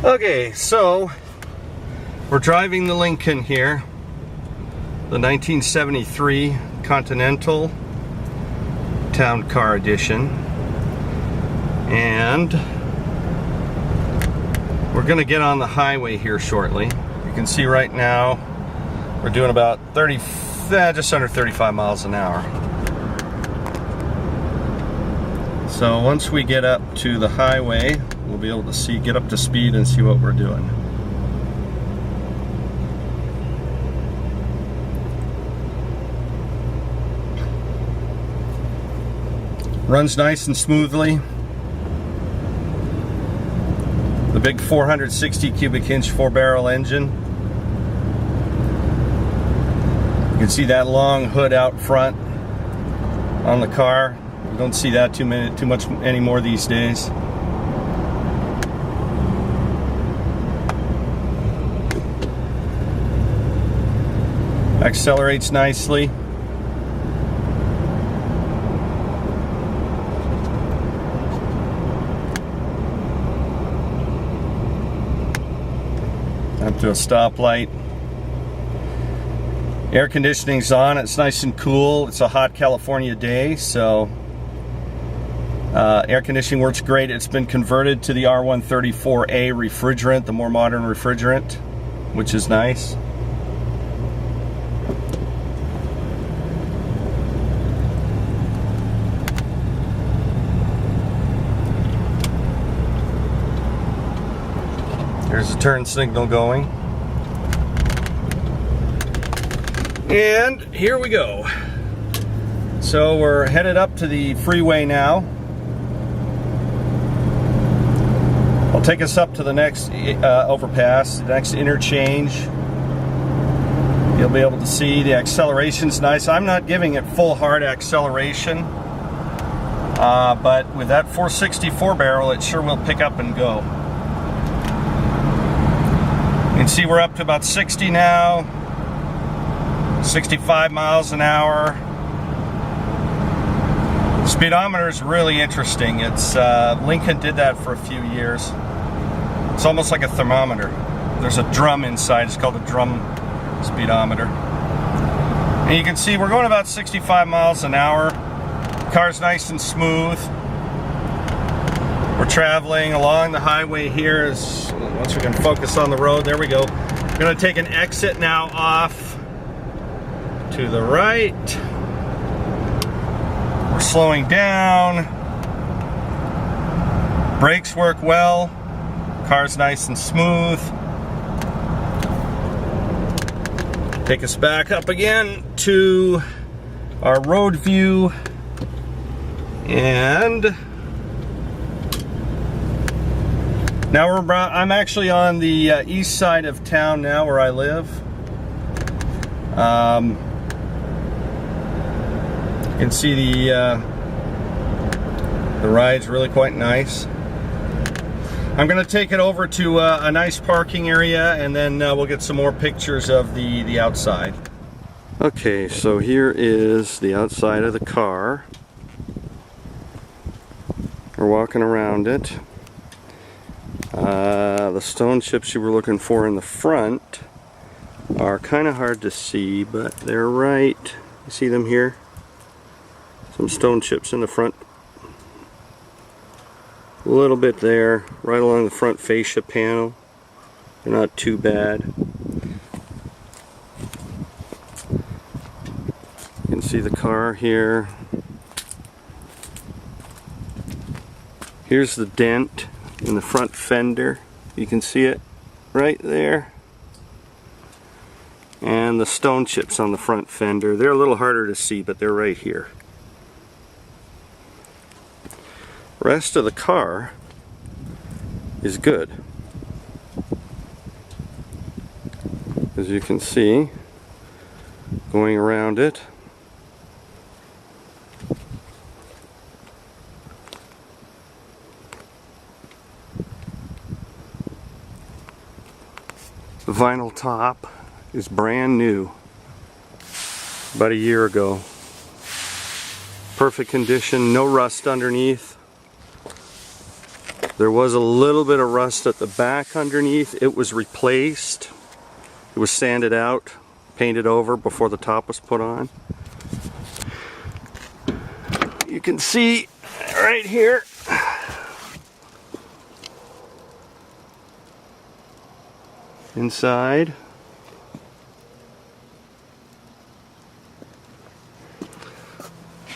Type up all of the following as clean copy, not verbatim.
Okay, so we're driving the Lincoln here, the 1973 Continental Town Car Edition, and we're going to get on the highway here shortly. You can see right now we're doing about just under 35 miles an hour. So once we get up to the highway, we'll be able to get up to speed and see what we're doing. Runs nice and smoothly. The big 460 cubic inch 4-barrel engine. You can see that long hood out front on the car. You don't see that too much anymore these days. Accelerates nicely. Up to a stoplight. Air conditioning's on. It's nice and cool. It's a hot California day, so air conditioning works great. It's been converted to the R134A refrigerant, the more modern refrigerant, which is nice. There's a turn signal going. And here we go. So we're headed up to the freeway now. I'll take us up to the next overpass, the next interchange. You'll be able to see the acceleration's nice. I'm not giving it full hard acceleration, but with that 464 barrel, it sure will pick up and go. You can see we're up to about 60 now, 65 miles an hour. The speedometer is really interesting. It's Lincoln did that for a few years. It's almost like a thermometer. There's a drum inside. It's called a drum speedometer. And you can see we're going about 65 miles an hour. The car's nice and smooth. We're traveling along the highway here. Once we can focus on the road, there we go. We're going to take an exit now off to the right. We're slowing down. Brakes work well. Car's nice and smooth. Take us back up again to our road view. And now I'm actually on the east side of town now where I live. You can see the ride's really quite nice. I'm going to take it over to a nice parking area, and then we'll get some more pictures of the outside. Okay, so here is the outside of the car. We're walking around it. The stone chips you were looking for in the front are kind of hard to see, but they're right. You see them here? Some stone chips in the front. A little bit there, right along the front fascia panel. They're not too bad. You can see the car here. Here's the dent in the front fender. You can see it right there. And the stone chips on the front fender. They're a little harder to see, but they're right here. Rest of the car is good. As you can see, going around it, the vinyl top is brand new, about a year ago. Perfect condition, no rust underneath. There was a little bit of rust at the back underneath. It was replaced. It was sanded out, painted over before the top was put on. You can see right here. Inside.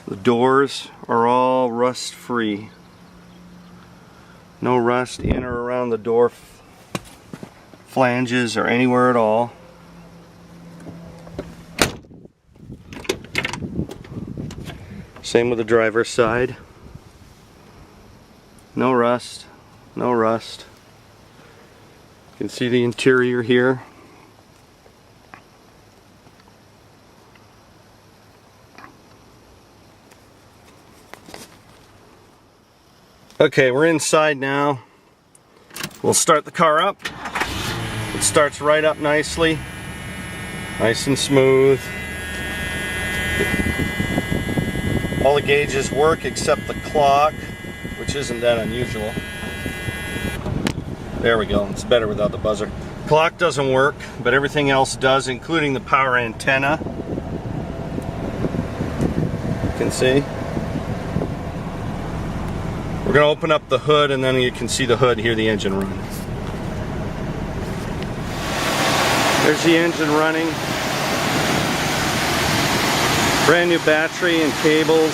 The doors are all rust free. No rust in or around the door flanges or anywhere at all. Same with the driver's side. No rust, no rust. You can see the interior here. Okay, we're inside now. We'll start the car up. It starts right up nicely. Nice and smooth. All the gauges work except the clock, which isn't that unusual. There we go, it's better without the buzzer. Clock doesn't work, but everything else does, including the power antenna. You can see. We're going to open up the hood and then you can see the hood, hear the engine run. There's the engine running. Brand new battery and cables.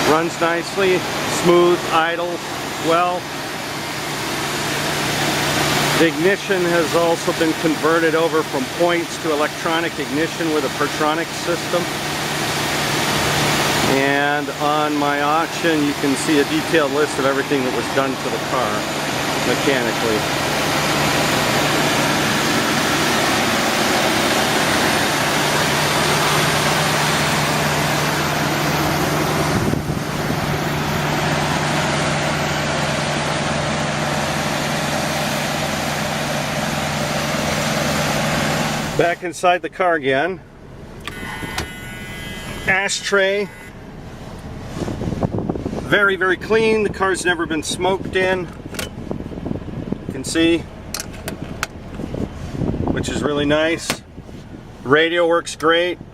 Runs nicely, smooth, idle, well. The ignition has also been converted over from points to electronic ignition with a Pertronic system. And on my auction you can see a detailed list of everything that was done to the car mechanically. Back inside the car again. Ashtray. Very, very clean. The car's never been smoked in. You can see, which is really nice. The radio works great. For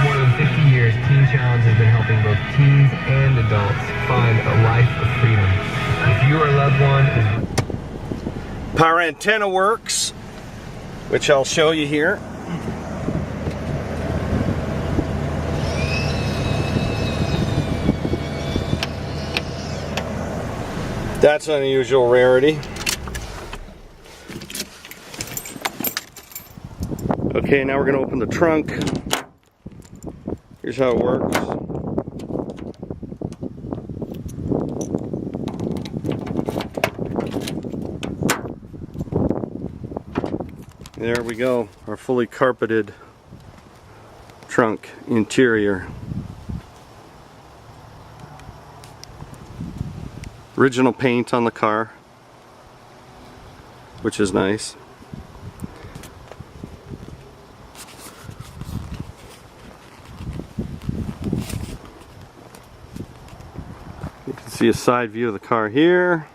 more than 50 years, Teen Challenge has been helping both teens and adults find a life of freedom. If your loved one is... Power antenna works, which I'll show you here. That's an unusual rarity. Okay, now we're going to open the trunk. Here's how it works. There we go, our fully carpeted trunk interior. Original paint on the car, which is nice. You can see a side view of the car here.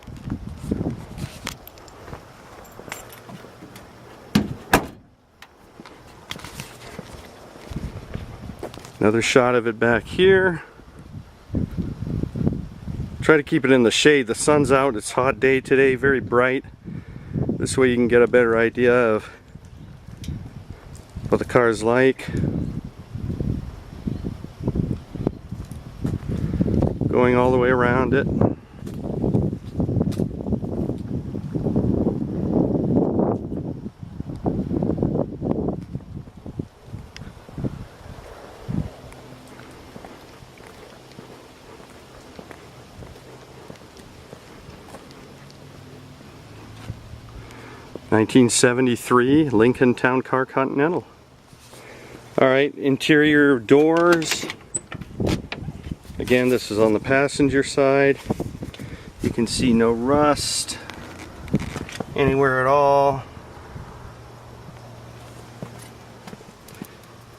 Another shot of it back here. Try to keep it in the shade. The sun's out, it's a hot day today, very bright. This way you can get a better idea of what the car is like. Going all the way around it. (1973) Lincoln Town Car Continental. Alright, interior doors. Again, this is on the passenger side. You can see no rust anywhere at all,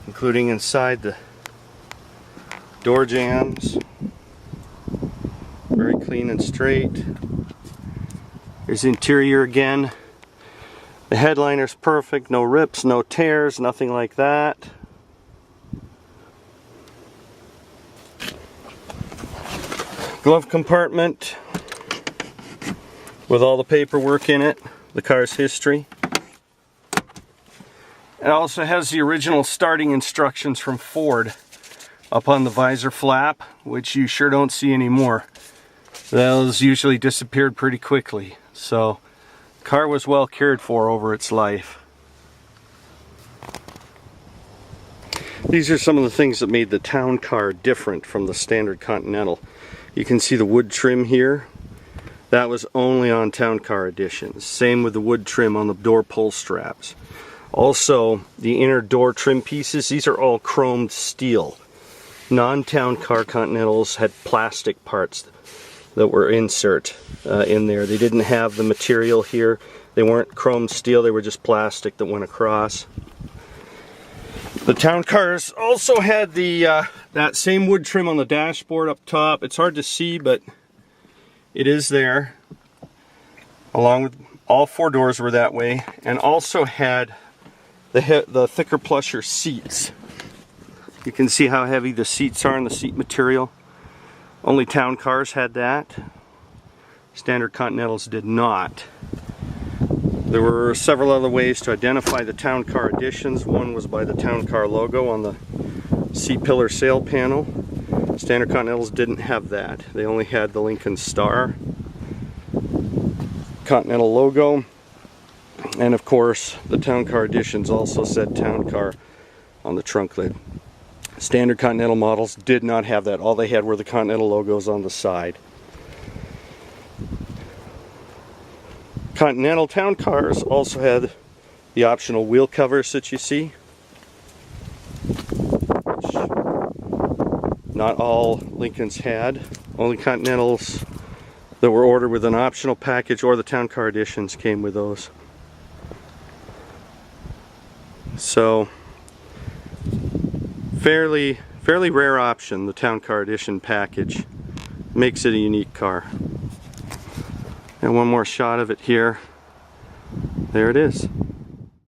including inside the Door jambs. Very clean and straight. Here's the interior again. The headliner's perfect, no rips, no tears, nothing like that. Glove compartment with all the paperwork in it, the car's history. It also has the original starting instructions from Ford up on the visor flap, which you sure don't see anymore. Those usually disappeared pretty quickly. So, the car was well cared for over its life. These are some of the things that made the town car different from the standard Continental. You can see the wood trim here. That was only on town car editions. Same with the wood trim on the door pull straps. Also, the inner door trim pieces, these are all chromed steel. Non-town car Continentals had plastic parts that were insert in there. They didn't have the material here. They weren't chromed steel, they were just plastic that went across. The town cars also had the that same wood trim on the dashboard up top. It's hard to see, but it is there. Along with all four doors were that way, and also had the thicker plusher seats. You can see how heavy the seats are and the seat material. Only town cars had that. Standard Continentals did not. There were several other ways to identify the town car editions. One was by the town car logo on the C-pillar sail panel. Standard Continentals didn't have that. They only had the Lincoln Star, Continental logo, and of course the town car editions also said town car on the trunk lid. Standard Continental models did not have that. All they had were the Continental logos on the side. Continental town cars also had the optional wheel covers that you see, which not all Lincolns had. Only Continentals that were ordered with an optional package or the town car editions came with those. So fairly rare option, the town car edition package. Makes it a unique car. And one more shot of it here. There it is.